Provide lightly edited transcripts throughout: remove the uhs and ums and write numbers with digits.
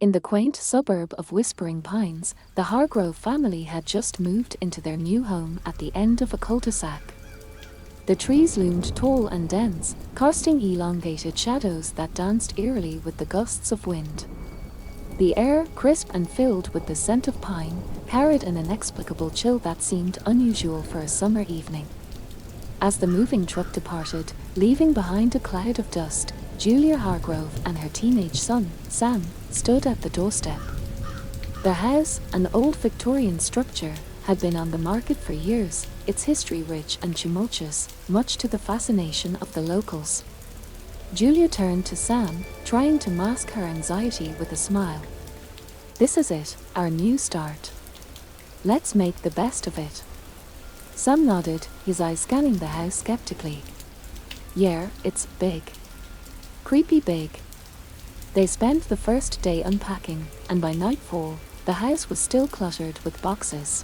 In the quaint suburb of Whispering Pines, the Hargrove family had just moved into their new home at the end of a cul-de-sac. The trees loomed tall and dense, casting elongated shadows that danced eerily with the gusts of wind. The air, crisp and filled with the scent of pine, carried an inexplicable chill that seemed unusual for a summer evening. As the moving truck departed, leaving behind a cloud of dust, Julia Hargrove and her teenage son, Sam, stood at the doorstep. Their house, an old Victorian structure, had been on the market for years, its history rich and tumultuous, much to the fascination of the locals. Julia turned to Sam, trying to mask her anxiety with a smile. "This is it, our new start. Let's make the best of it." Sam nodded, his eyes scanning the house skeptically. "Yeah, it's big. Creepy big." They spent the first day unpacking, and by nightfall, the house was still cluttered with boxes.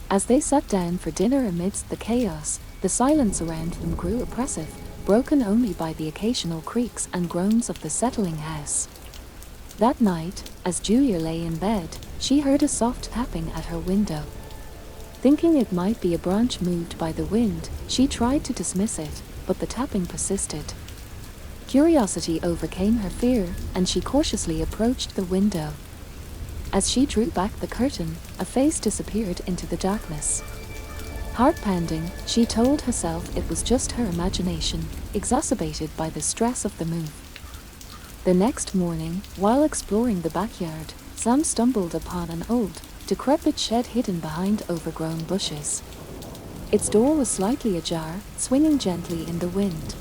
As they sat down for dinner amidst the chaos, the silence around them grew oppressive, broken only by the occasional creaks and groans of the settling house. That night, as Julia lay in bed, she heard a soft tapping at her window. Thinking it might be a branch moved by the wind, she tried to dismiss it, but the tapping persisted. Curiosity overcame her fear, and she cautiously approached the window. As she drew back the curtain, a face disappeared into the darkness. Heart-pounding, she told herself it was just her imagination, exacerbated by the stress of the move. The next morning, while exploring the backyard, Sam stumbled upon an old, decrepit shed hidden behind overgrown bushes. Its door was slightly ajar, swinging gently in the wind.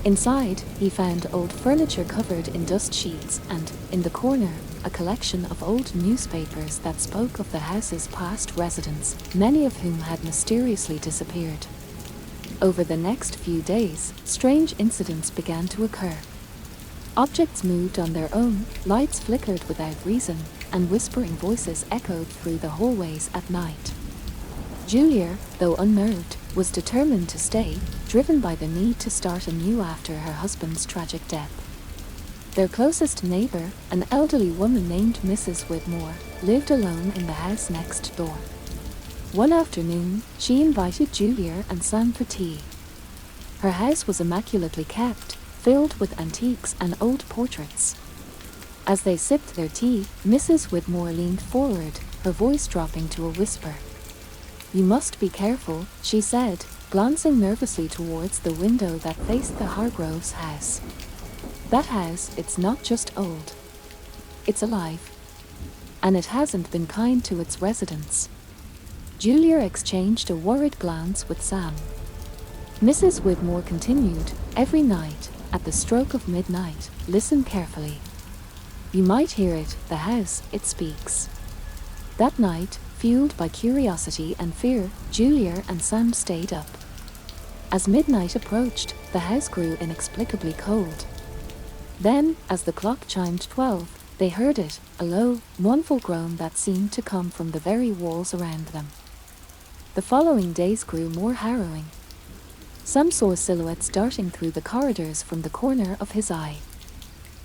Inside, he found old furniture covered in dust sheets and, in the corner, a collection of old newspapers that spoke of the house's past residents, many of whom had mysteriously disappeared. Over the next few days, strange incidents began to occur. Objects moved on their own, lights flickered without reason, and whispering voices echoed through the hallways at night. Julia, though unnerved, was determined to stay, driven by the need to start anew after her husband's tragic death. Their closest neighbor, an elderly woman named Mrs. Whitmore, lived alone in the house next door. One afternoon, she invited Julia and Sam for tea. Her house was immaculately kept, filled with antiques and old portraits. As they sipped their tea, Mrs. Whitmore leaned forward, her voice dropping to a whisper. "You must be careful," she said, glancing nervously towards the window that faced the Hargroves' house. "That house, it's not just old. It's alive. And it hasn't been kind to its residents." Julia exchanged a worried glance with Sam. Mrs. Whitmore continued, "Every night, at the stroke of midnight, listen carefully. You might hear it, the house, it speaks." That night, fueled by curiosity and fear, Julia and Sam stayed up. As midnight approached, the house grew inexplicably cold. Then, as the clock chimed 12, they heard it, a low, mournful groan that seemed to come from the very walls around them. The following days grew more harrowing. Sam saw silhouettes darting through the corridors from the corner of his eye.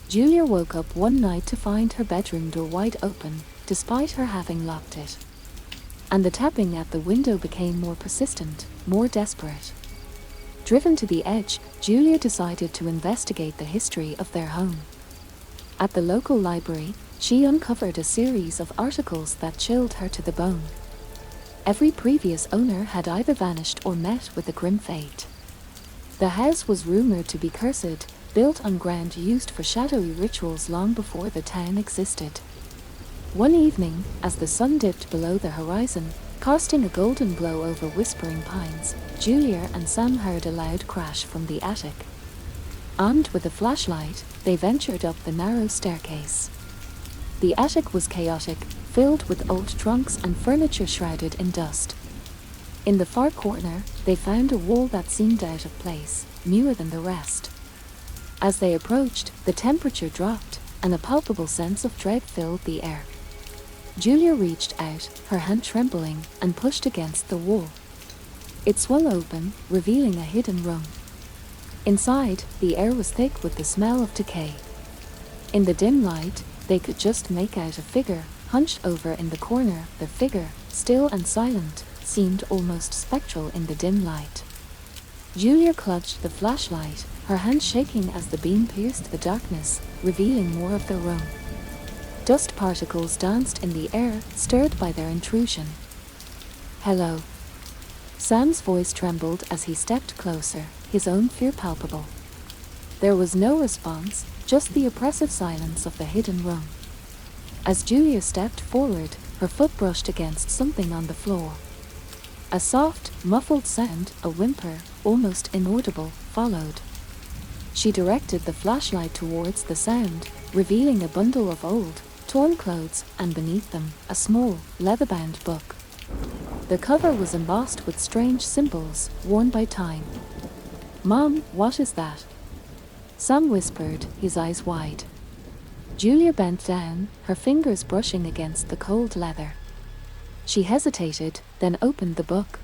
Julia woke up one night to find her bedroom door wide open, despite her having locked it. And the tapping at the window became more persistent, more desperate. Driven to the edge, Julia decided to investigate the history of their home. At the local library, she uncovered a series of articles that chilled her to the bone. Every previous owner had either vanished or met with a grim fate. The house was rumored to be cursed, built on ground used for shadowy rituals long before the town existed. One evening, as the sun dipped below the horizon, casting a golden glow over Whispering Pines, Julia and Sam heard a loud crash from the attic. Armed with a flashlight, they ventured up the narrow staircase. The attic was chaotic, filled with old trunks and furniture shrouded in dust. In the far corner, they found a wall that seemed out of place, newer than the rest. As they approached, the temperature dropped, and a palpable sense of dread filled the air. Julia reached out, her hand trembling, and pushed against the wall. It swung open, revealing a hidden room. Inside, the air was thick with the smell of decay. In the dim light, They could just make out a figure, hunched over in the corner. The figure, still and silent, seemed almost spectral in the dim light. Julia clutched the flashlight, her hand shaking as the beam pierced the darkness, revealing more of the room. Dust particles danced in the air, stirred by their intrusion. "Hello." Sam's voice trembled as he stepped closer, his own fear palpable. There was no response, just the oppressive silence of the hidden room. As Julia stepped forward, her foot brushed against something on the floor. A soft, muffled sound, a whimper, almost inaudible, followed. She directed the flashlight towards the sound, revealing a bundle of old, torn clothes, and beneath them, a small, leather-bound book. The cover was embossed with strange symbols, worn by time. "Mom, what is that?" Sam whispered, his eyes wide. Julia bent down, her fingers brushing against the cold leather. She hesitated, then opened the book.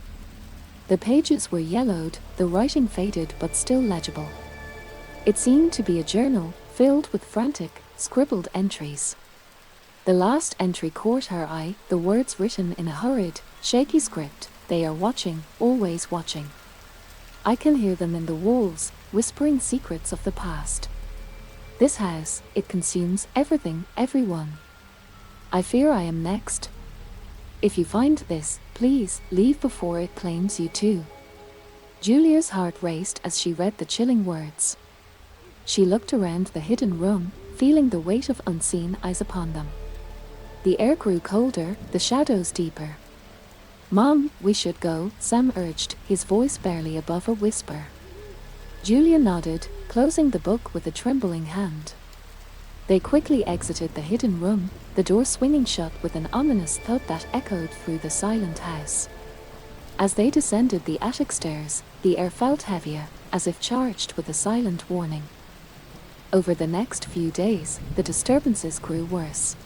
The pages were yellowed, the writing faded but still legible. It seemed to be a journal, filled with frantic, scribbled entries. The last entry caught her eye, the words written in a hurried, shaky script, "They are watching, always watching. I can hear them in the walls, whispering secrets of the past. This house, it consumes everything, everyone. I fear I am next. If you find this, please, leave before it claims you too." Julia's heart raced as she read the chilling words. She looked around the hidden room, feeling the weight of unseen eyes upon them. The air grew colder, the shadows deeper. "Mom, we should go," Sam urged, his voice barely above a whisper. Julia nodded, closing the book with a trembling hand. They quickly exited the hidden room, the door swinging shut with an ominous thud that echoed through the silent house. As they descended the attic stairs, the air felt heavier, as if charged with a silent warning. Over the next few days, the disturbances grew worse.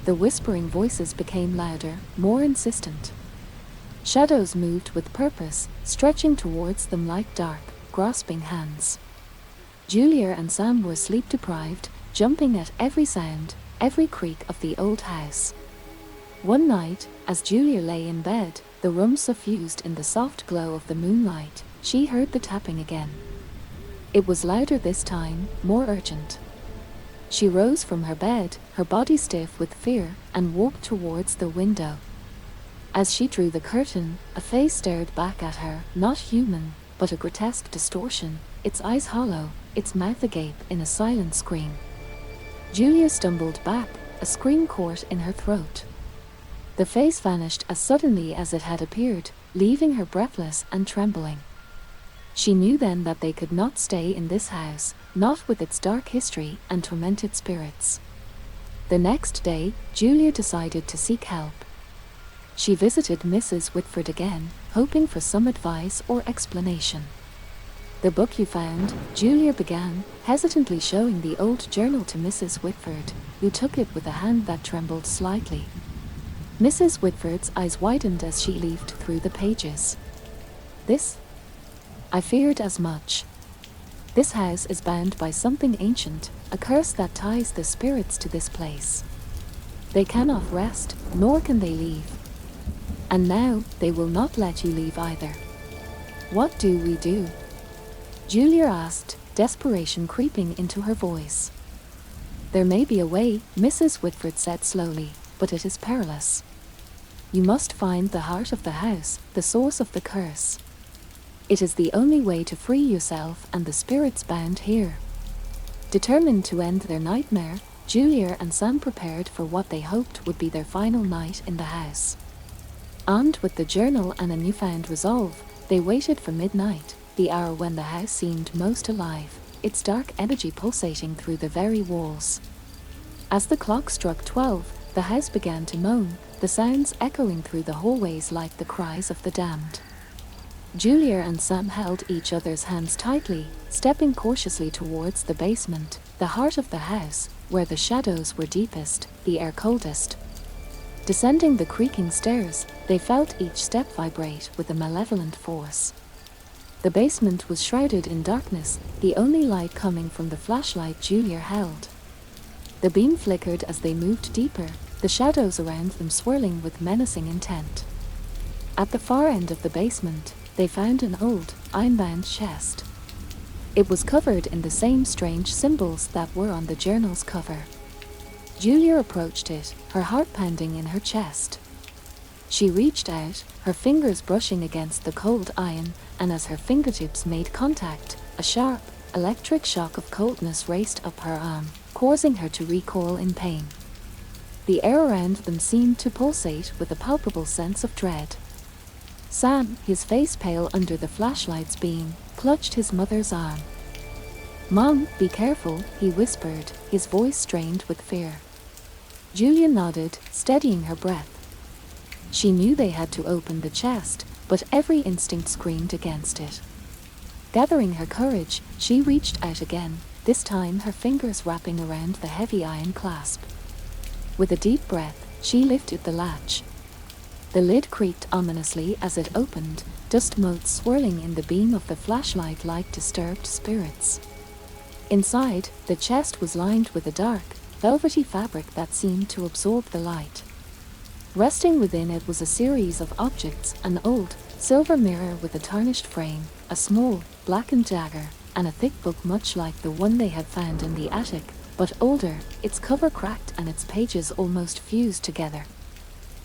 The whispering voices became louder, more insistent. Shadows moved with purpose, stretching towards them like dark, grasping hands. Julia and Sam were sleep-deprived, jumping at every sound, every creak of the old house. One night, as Julia lay in bed, the room suffused in the soft glow of the moonlight, she heard the tapping again. It was louder this time, more urgent. She rose from her bed, her body stiff with fear, and walked towards the window. As she drew the curtain, a face stared back at her, not human, but a grotesque distortion, its eyes hollow, its mouth agape in a silent scream. Julia stumbled back, a scream caught in her throat. The face vanished as suddenly as it had appeared, leaving her breathless and trembling. She knew then that they could not stay in this house, not with its dark history and tormented spirits. The next day, Julia decided to seek help. She visited Mrs. Whitford again, hoping for some advice or explanation. "The book you found," Julia began, hesitantly showing the old journal to Mrs. Whitford, who took it with a hand that trembled slightly. Mrs. Whitford's eyes widened as she leafed through the pages. "This? I feared as much. This house is bound by something ancient, a curse that ties the spirits to this place. They cannot rest, nor can they leave. And now, they will not let you leave either. What do we do?" Julia asked, desperation creeping into her voice. "There may be a way," Mrs. Whitford said slowly, "but it is perilous. You must find the heart of the house, the source of the curse. It is the only way to free yourself and the spirits bound here." Determined to end their nightmare, Julia and Sam prepared for what they hoped would be their final night in the house. Armed with the journal and a newfound resolve, they waited for midnight, the hour when the house seemed most alive, its dark energy pulsating through the very walls. As the clock struck 12, the house began to moan, the sounds echoing through the hallways like the cries of the damned. Julia and Sam held each other's hands tightly, stepping cautiously towards the basement, the heart of the house, where the shadows were deepest, the air coldest. Descending the creaking stairs, they felt each step vibrate with a malevolent force. The basement was shrouded in darkness, the only light coming from the flashlight Julia held. The beam flickered as they moved deeper, the shadows around them swirling with menacing intent. At the far end of the basement, they found an old, iron-bound chest. It was covered in the same strange symbols that were on the journal's cover. Julia approached it, her heart pounding in her chest. She reached out, her fingers brushing against the cold iron, and as her fingertips made contact, a sharp, electric shock of coldness raced up her arm, causing her to recoil in pain. The air around them seemed to pulsate with a palpable sense of dread. Sam, his face pale under the flashlight's beam, clutched his mother's arm. "Mom, be careful," he whispered, his voice strained with fear. Julia nodded, steadying her breath. She knew they had to open the chest, but every instinct screamed against it. Gathering her courage, she reached out again, this time her fingers wrapping around the heavy iron clasp. With a deep breath, she lifted the latch. The lid creaked ominously as it opened, dust motes swirling in the beam of the flashlight like disturbed spirits. Inside, the chest was lined with a dark, velvety fabric that seemed to absorb the light. Resting within it was a series of objects: an old, silver mirror with a tarnished frame, a small, blackened dagger, and a thick book much like the one they had found in the attic, but older, its cover cracked and its pages almost fused together.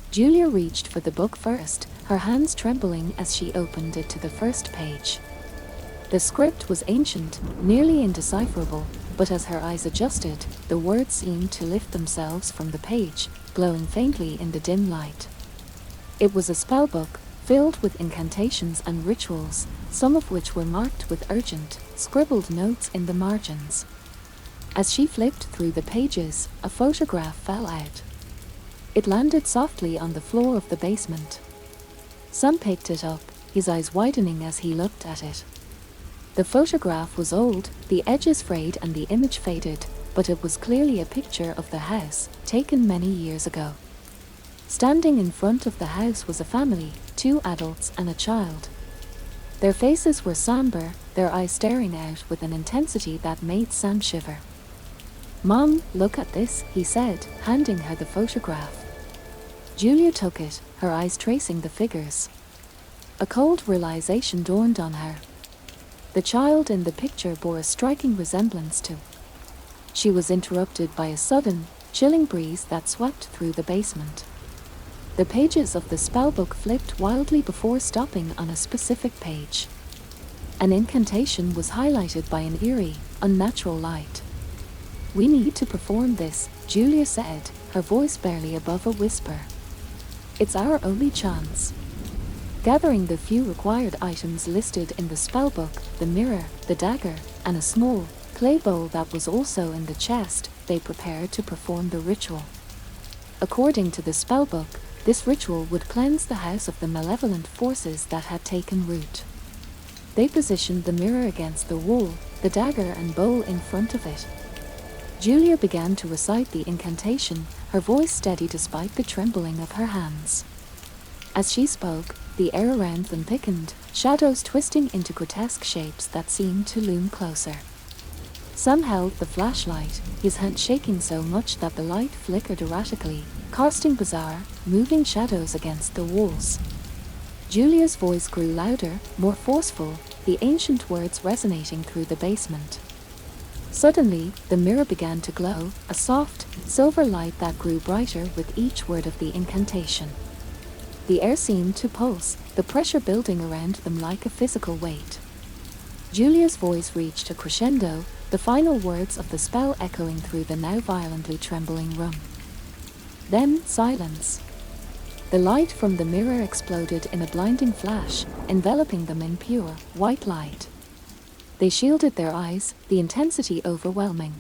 Julia reached for the book first, her hands trembling as she opened it to the first page. The script was ancient, nearly indecipherable, but as her eyes adjusted, the words seemed to lift themselves from the page, glowing faintly in the dim light. It was a spellbook, filled with incantations and rituals, some of which were marked with urgent, scribbled notes in the margins. As she flipped through the pages, a photograph fell out. It landed softly on the floor of the basement. Sam picked it up, his eyes widening as he looked at it. The photograph was old, the edges frayed and the image faded, but it was clearly a picture of the house, taken many years ago. Standing in front of the house was a family, 2 adults and a child. Their faces were somber, their eyes staring out with an intensity that made Sam shiver. "Mom, look at this," he said, handing her the photograph. Julia took it, her eyes tracing the figures. A cold realization dawned on her. The child in the picture bore a striking resemblance to. She was interrupted by a sudden, chilling breeze that swept through the basement. The pages of the spellbook flipped wildly before stopping on a specific page. An incantation was highlighted by an eerie, unnatural light. "We need to perform this," Julia said, her voice barely above a whisper. "It's our only chance." Gathering the few required items listed in the spellbook, the mirror, the dagger, and a small, clay bowl that was also in the chest, they prepared to perform the ritual. According to the spellbook, this ritual would cleanse the house of the malevolent forces that had taken root. They positioned the mirror against the wall, the dagger and bowl in front of it. Julia began to recite the incantation, her voice steady despite the trembling of her hands. As she spoke, the air around them thickened, shadows twisting into grotesque shapes that seemed to loom closer. Sam held the flashlight, his hand shaking so much that the light flickered erratically, casting bizarre, moving shadows against the walls. Julia's voice grew louder, more forceful, the ancient words resonating through the basement. Suddenly, the mirror began to glow, a soft, silver light that grew brighter with each word of the incantation. The air seemed to pulse, the pressure building around them like a physical weight. Julia's voice reached a crescendo, the final words of the spell echoing through the now violently trembling room. Then, silence. The light from the mirror exploded in a blinding flash, enveloping them in pure, white light. They shielded their eyes, the intensity overwhelming.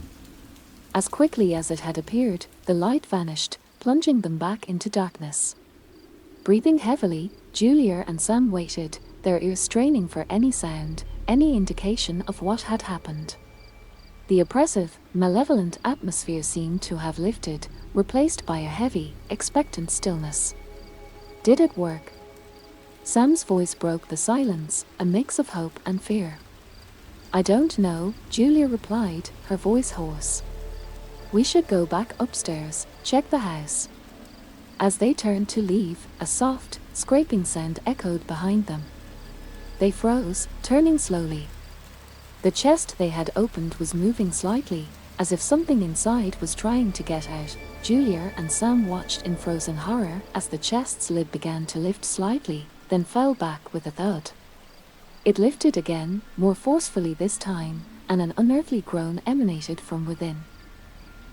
As quickly as it had appeared, the light vanished, plunging them back into darkness. Breathing heavily, Julia and Sam waited, their ears straining for any sound, any indication of what had happened. The oppressive, malevolent atmosphere seemed to have lifted, replaced by a heavy, expectant stillness. Did it work? Sam's voice broke the silence, a mix of hope and fear. "I don't know," Julia replied, her voice hoarse. We should go back upstairs, check the house. As they turned to leave, a soft, scraping sound echoed behind them. They froze, turning slowly. The chest they had opened was moving slightly, as if something inside was trying to get out. Julia and Sam watched in frozen horror as the chest's lid began to lift slightly, then fell back with a thud. It lifted again, more forcefully this time, and an unearthly groan emanated from within.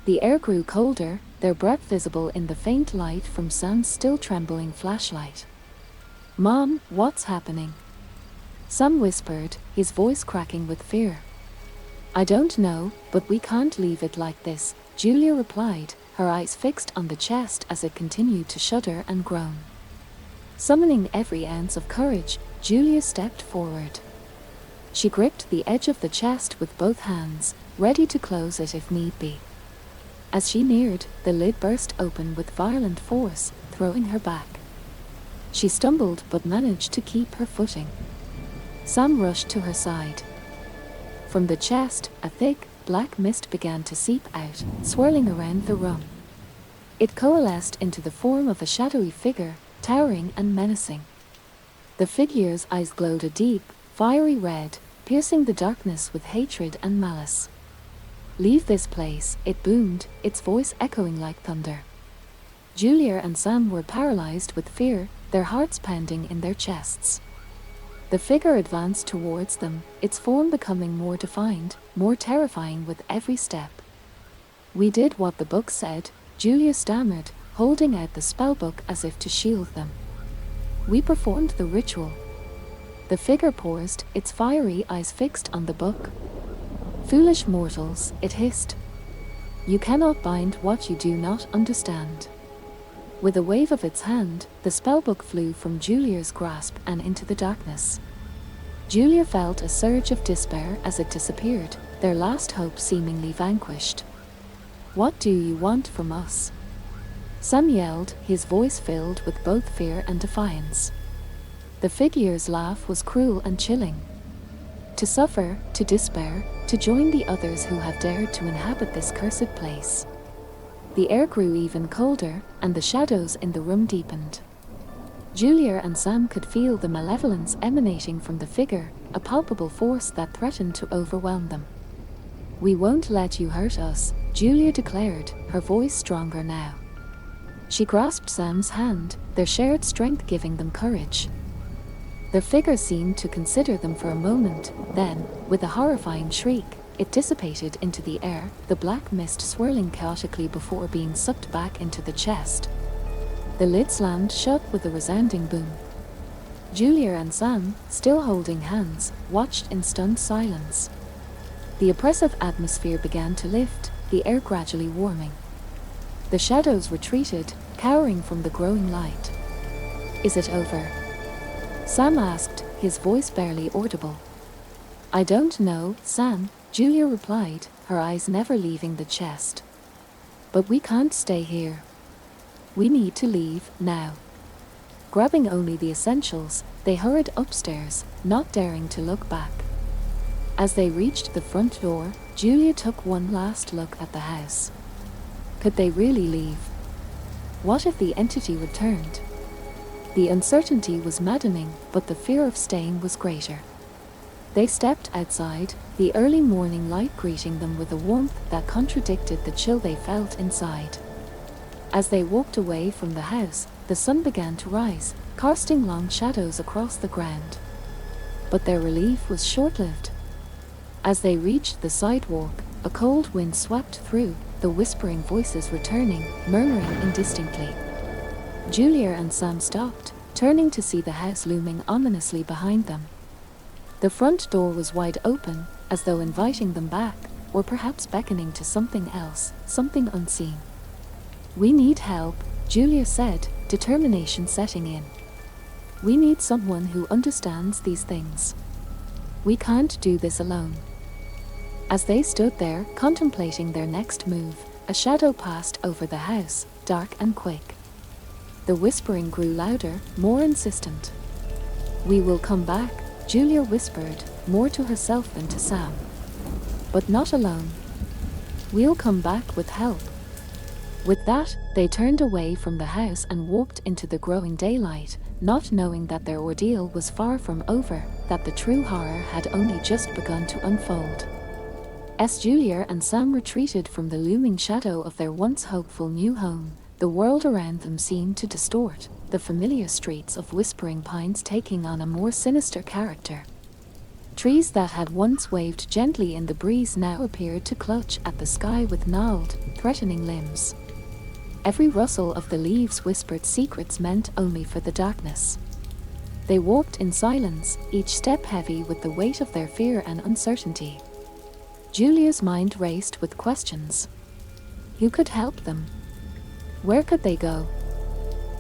The air grew colder, their breath visible in the faint light from Sam's still trembling flashlight. "Mom, what's happening?" Sam whispered, his voice cracking with fear. "I don't know, but we can't leave it like this," Julia replied, her eyes fixed on the chest as it continued to shudder and groan. Summoning every ounce of courage, Julia stepped forward. She gripped the edge of the chest with both hands, ready to close it if need be. As she neared, the lid burst open with violent force, throwing her back. She stumbled but managed to keep her footing. Sam rushed to her side. From the chest, a thick, black mist began to seep out, swirling around the room. It coalesced into the form of a shadowy figure, towering and menacing. The figure's eyes glowed a deep, fiery red, piercing the darkness with hatred and malice. "Leave this place," it boomed, its voice echoing like thunder. Julia and Sam were paralyzed with fear, their hearts pounding in their chests. The figure advanced towards them, its form becoming more defined, more terrifying with every step. "We did what the book said," Julia stammered, holding out the spellbook as if to shield them. "We performed the ritual." The figure paused, its fiery eyes fixed on the book. "Foolish mortals," it hissed. "You cannot bind what you do not understand." With a wave of its hand, the spellbook flew from Julia's grasp and into the darkness. Julia felt a surge of despair as it disappeared, their last hope seemingly vanquished. "What do you want from us?" Sam yelled, his voice filled with both fear and defiance. The figure's laugh was cruel and chilling. "To suffer, to despair, to join the others who have dared to inhabit this cursed place." The air grew even colder, and the shadows in the room deepened. Julia and Sam could feel the malevolence emanating from the figure, a palpable force that threatened to overwhelm them. "We won't let you hurt us," Julia declared, her voice stronger now. She grasped Sam's hand, their shared strength giving them courage. The figure seemed to consider them for a moment, then, with a horrifying shriek, it dissipated into the air, the black mist swirling chaotically before being sucked back into the chest. The lid slammed shut with a resounding boom. Julia and Sam, still holding hands, watched in stunned silence. The oppressive atmosphere began to lift, the air gradually warming. The shadows retreated, cowering from the growing light. "Is it over?" Sam asked, his voice barely audible. "I don't know, Sam," Julia replied, her eyes never leaving the chest. "But we can't stay here. We need to leave, now." Grabbing only the essentials, they hurried upstairs, not daring to look back. As they reached the front door, Julia took one last look at the house. Could they really leave? What if the entity returned? The uncertainty was maddening, but the fear of staying was greater. They stepped outside, the early morning light greeting them with a warmth that contradicted the chill they felt inside. As they walked away from the house, the sun began to rise, casting long shadows across the ground. But their relief was short-lived. As they reached the sidewalk, a cold wind swept through, the whispering voices returning, murmuring indistinctly. Julia and Sam stopped, turning to see the house looming ominously behind them. The front door was wide open, as though inviting them back, or perhaps beckoning to something else, something unseen. "We need help," Julia said, determination setting in. "We need someone who understands these things. We can't do this alone." As they stood there, contemplating their next move, a shadow passed over the house, dark and quick. The whispering grew louder, more insistent. "We will come back," Julia whispered, more to herself than to Sam. "But not alone. We'll come back with help." With that, they turned away from the house and walked into the growing daylight, not knowing that their ordeal was far from over, that the true horror had only just begun to unfold. As Julia and Sam retreated from the looming shadow of their once hopeful new home, the world around them seemed to distort, the familiar streets of Whispering Pines taking on a more sinister character. Trees that had once waved gently in the breeze now appeared to clutch at the sky with gnarled, threatening limbs. Every rustle of the leaves whispered secrets meant only for the darkness. They walked in silence, each step heavy with the weight of their fear and uncertainty. Julia's mind raced with questions. Who could help them? Where could they go?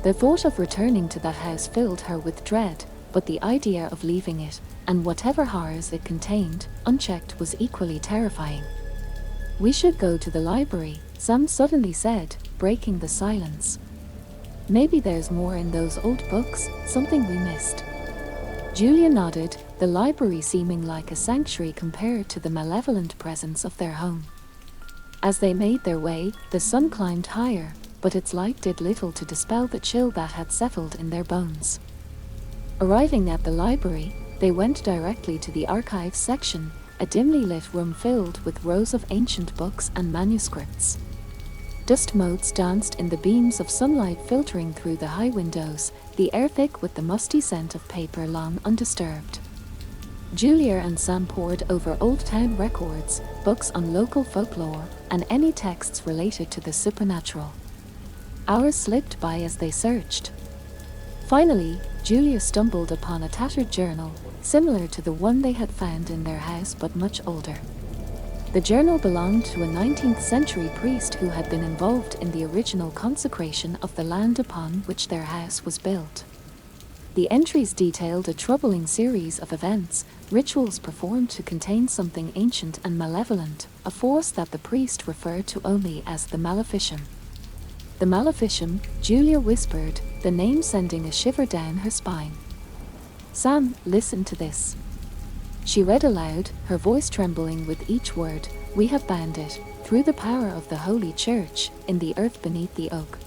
The thought of returning to that house filled her with dread, but the idea of leaving it, and whatever horrors it contained, unchecked was equally terrifying. "We should go to the library," Sam suddenly said, breaking the silence. "Maybe there's more in those old books, something we missed." Julia nodded, the library seeming like a sanctuary compared to the malevolent presence of their home. As they made their way, the sun climbed higher, but its light did little to dispel the chill that had settled in their bones. Arriving at the library, they went directly to the archives section, a dimly lit room filled with rows of ancient books and manuscripts. Dust motes danced in the beams of sunlight filtering through the high windows, the air thick with the musty scent of paper long undisturbed. Julia and Sam pored over old-time records, books on local folklore, and any texts related to the supernatural. Hours slipped by as they searched. Finally, Julia stumbled upon a tattered journal, similar to the one they had found in their house but much older. The journal belonged to a 19th century priest who had been involved in the original consecration of the land upon which their house was built. The entries detailed a troubling series of events, rituals performed to contain something ancient and malevolent, a force that the priest referred to only as the Maleficium. The Maleficium, Julia whispered, the name sending a shiver down her spine. "Sam, listen to this." She read aloud, her voice trembling with each word. "We have bound it, through the power of the Holy Church, in the earth beneath the oak.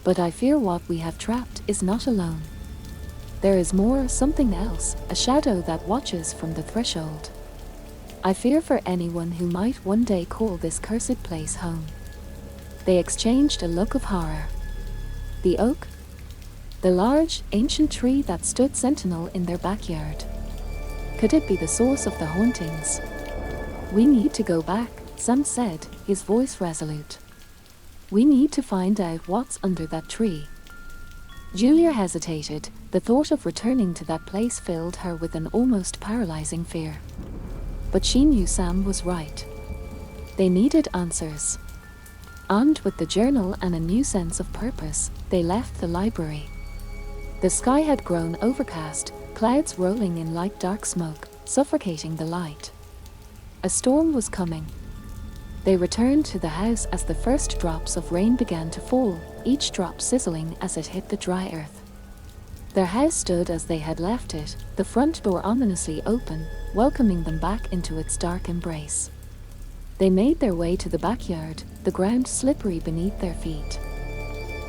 But I fear what we have trapped is not alone. There is more, something else, a shadow that watches from the threshold. I fear for anyone who might one day call this cursed place home." They exchanged a look of horror. The oak? The large, ancient tree that stood sentinel in their backyard. Could it be the source of the hauntings? "We need to go back," Sam said, his voice resolute. "We need to find out what's under that tree." Julia hesitated. The thought of returning to that place filled her with an almost paralyzing fear. But she knew Sam was right. They needed answers. Armed with the journal and a new sense of purpose, they left the library. The sky had grown overcast, clouds rolling in like dark smoke, suffocating the light. A storm was coming. They returned to the house as the first drops of rain began to fall, each drop sizzling as it hit the dry earth. Their house stood as they had left it, the front door ominously open, welcoming them back into its dark embrace. They made their way to the backyard, the ground slippery beneath their feet.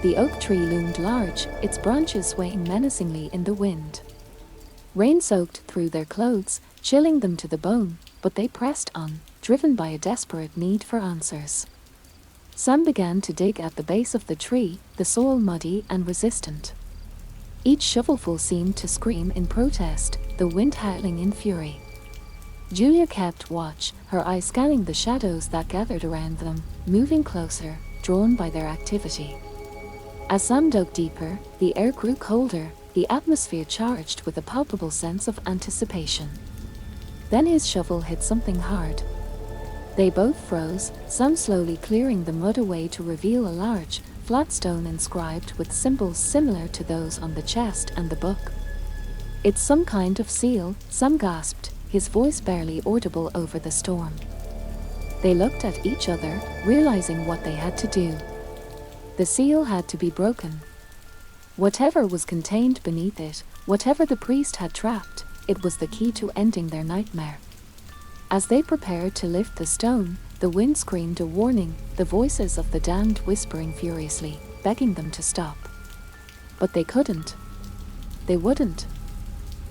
The oak tree loomed large, its branches swaying menacingly in the wind. Rain soaked through their clothes, chilling them to the bone, but they pressed on, driven by a desperate need for answers. Sam began to dig at the base of the tree, the soil muddy and resistant. Each shovelful seemed to scream in protest, the wind howling in fury. Julia kept watch, her eyes scanning the shadows that gathered around them, moving closer, drawn by their activity. As Sam dug deeper, the air grew colder, the atmosphere charged with a palpable sense of anticipation. Then his shovel hit something hard. They both froze, Sam slowly clearing the mud away to reveal a large, flat stone inscribed with symbols similar to those on the chest and the book. "It's some kind of seal," Sam gasped, his voice barely audible over the storm. They looked at each other, realizing what they had to do. The seal had to be broken. Whatever was contained beneath it, whatever the priest had trapped, it was the key to ending their nightmare. As they prepared to lift the stone, The wind screamed a warning, the voices of the damned whispering furiously, begging them to stop. But they couldn't. They wouldn't.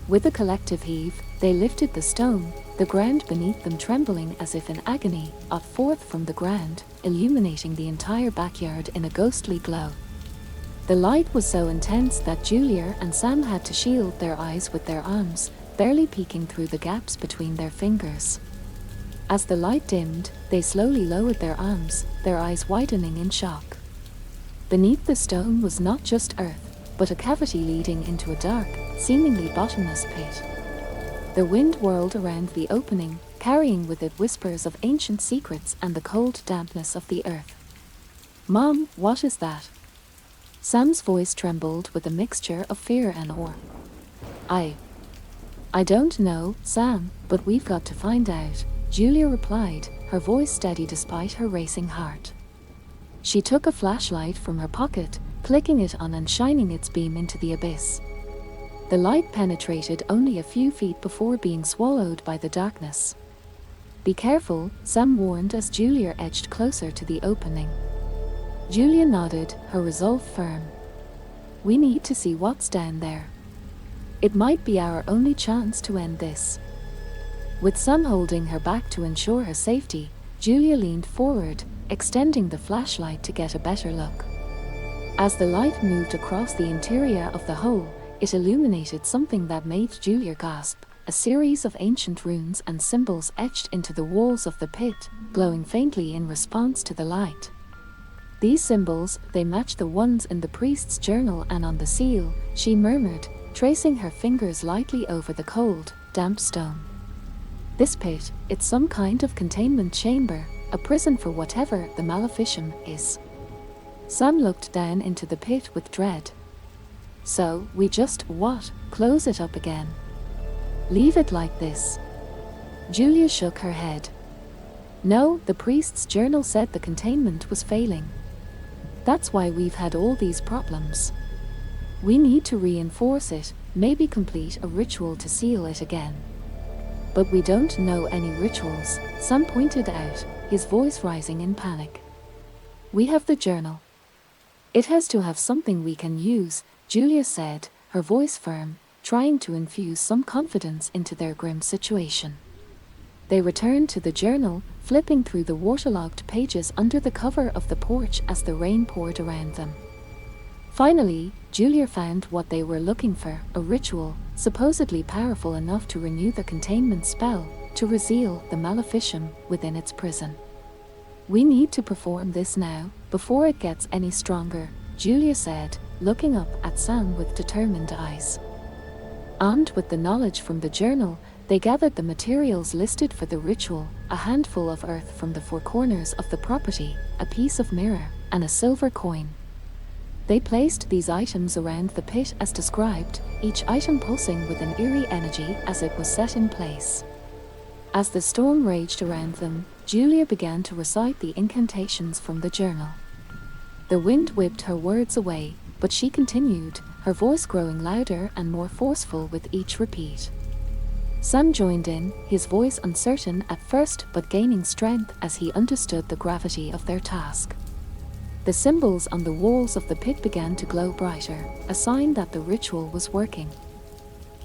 With a collective heave, they lifted the stone, the ground beneath them trembling as if in agony, up forth from the ground, illuminating the entire backyard in a ghostly glow. The light was so intense that Julia and Sam had to shield their eyes with their arms, barely peeking through the gaps between their fingers. As the light dimmed, they slowly lowered their arms, their eyes widening in shock. Beneath the stone was not just earth, but a cavity leading into a dark, seemingly bottomless pit. The wind whirled around the opening, carrying with it whispers of ancient secrets and the cold dampness of the earth. "Mom, what is that?" Sam's voice trembled with a mixture of fear and awe. I don't know, Sam, but we've got to find out," Julia replied, her voice steady despite her racing heart. She took a flashlight from her pocket, clicking it on and shining its beam into the abyss. The light penetrated only a few feet before being swallowed by the darkness. "Be careful," Sam warned as Julia edged closer to the opening. Julia nodded, her resolve firm. "We need to see what's down there. It might be our only chance to end this." With Sam holding her back to ensure her safety, Julia leaned forward, extending the flashlight to get a better look. As the light moved across the interior of the hole, it illuminated something that made Julia gasp, a series of ancient runes and symbols etched into the walls of the pit, glowing faintly in response to the light. "These symbols, they match the ones in the priest's journal and on the seal," she murmured, tracing her fingers lightly over the cold, damp stone. "This pit, it's some kind of containment chamber, a prison for whatever the maleficum is." Sam looked down into the pit with dread. "So, we just, close it up again? Leave it like this?" Julia shook her head. "No, the priest's journal said the containment was failing. That's why we've had all these problems. We need to reinforce it, maybe complete a ritual to seal it again." "But we don't know any rituals," Sam pointed out, his voice rising in panic. "We have the journal. It has to have something we can use," Julia said, her voice firm, trying to infuse some confidence into their grim situation. They returned to the journal, flipping through the waterlogged pages under the cover of the porch as the rain poured around them. Finally, Julia found what they were looking for, a ritual, supposedly powerful enough to renew the containment spell, to reseal the maleficum within its prison. "We need to perform this now, before it gets any stronger," Julia said, looking up at Sam with determined eyes. Armed with the knowledge from the journal, they gathered the materials listed for the ritual, a handful of earth from the four corners of the property, a piece of mirror, and a silver coin. They placed these items around the pit as described, each item pulsing with an eerie energy as it was set in place. As the storm raged around them, Julia began to recite the incantations from the journal. The wind whipped her words away, but she continued, her voice growing louder and more forceful with each repeat. Sam joined in, his voice uncertain at first but gaining strength as he understood the gravity of their task. The symbols on the walls of the pit began to glow brighter, a sign that the ritual was working.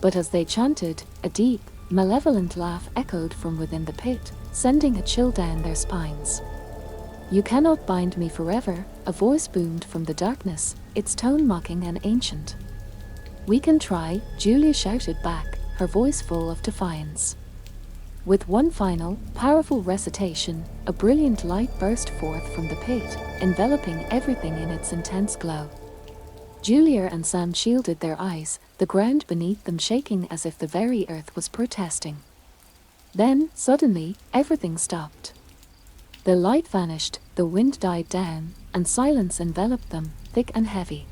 But as they chanted, a deep, malevolent laugh echoed from within the pit, sending a chill down their spines. "You cannot bind me forever," a voice boomed from the darkness, its tone mocking and ancient. "We can try," Julia shouted back, her voice full of defiance. With one final, powerful recitation, a brilliant light burst forth from the pit, enveloping everything in its intense glow. Julia and Sam shielded their eyes, the ground beneath them shaking as if the very earth was protesting. Then, suddenly, everything stopped. The light vanished, the wind died down, and silence enveloped them, thick and heavy.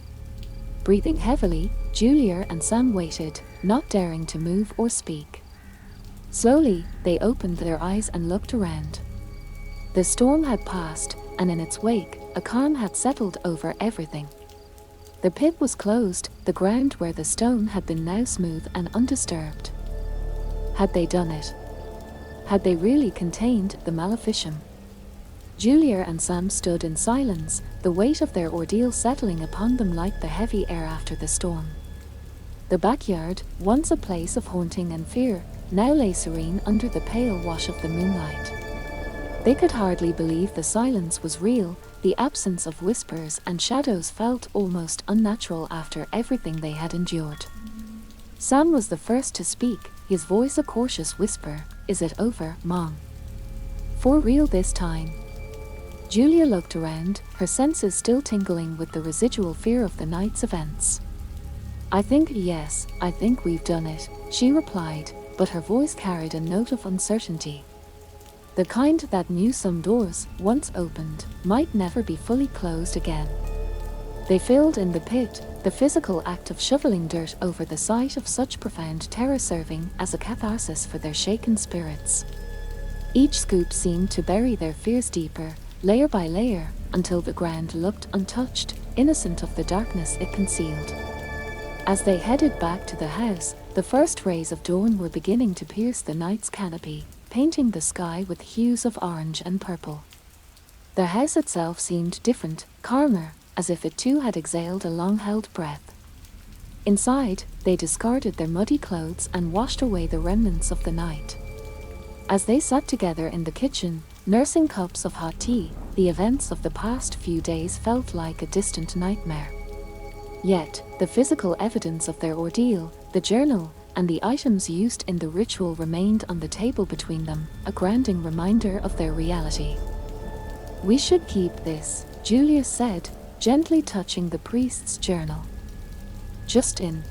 Breathing heavily, Julia and Sam waited, not daring to move or speak. Slowly, they opened their eyes and looked around. The storm had passed, and in its wake, a calm had settled over everything. The pit was closed, the ground where the stone had been now smooth and undisturbed. Had they done it? Had they really contained the maleficum? Julia and Sam stood in silence, the weight of their ordeal settling upon them like the heavy air after the storm. The backyard, once a place of haunting and fear, now lay serene under the pale wash of the moonlight. They could hardly believe the silence was real. The absence of whispers and shadows felt almost unnatural after everything they had endured. Sam was the first to speak, his voice a cautious whisper. "Is it over, Mom? For real this time?" Julia looked around, her senses still tingling with the residual fear of the night's events. "I think yes, I think we've done it," she replied, but her voice carried a note of uncertainty. The kind that knew some doors, once opened, might never be fully closed again. They filled in the pit, the physical act of shoveling dirt over the site of such profound terror serving as a catharsis for their shaken spirits. Each scoop seemed to bury their fears deeper, layer by layer, until the ground looked untouched, innocent of the darkness it concealed. As they headed back to the house, the first rays of dawn were beginning to pierce the night's canopy, painting the sky with hues of orange and purple. The house itself seemed different, calmer, as if it too had exhaled a long-held breath. Inside, they discarded their muddy clothes and washed away the remnants of the night. As they sat together in the kitchen, nursing cups of hot tea, the events of the past few days felt like a distant nightmare. Yet, the physical evidence of their ordeal, the journal, and the items used in the ritual remained on the table between them, a grounding reminder of their reality. "We should keep this," Julia said, gently touching the priest's journal. "Just in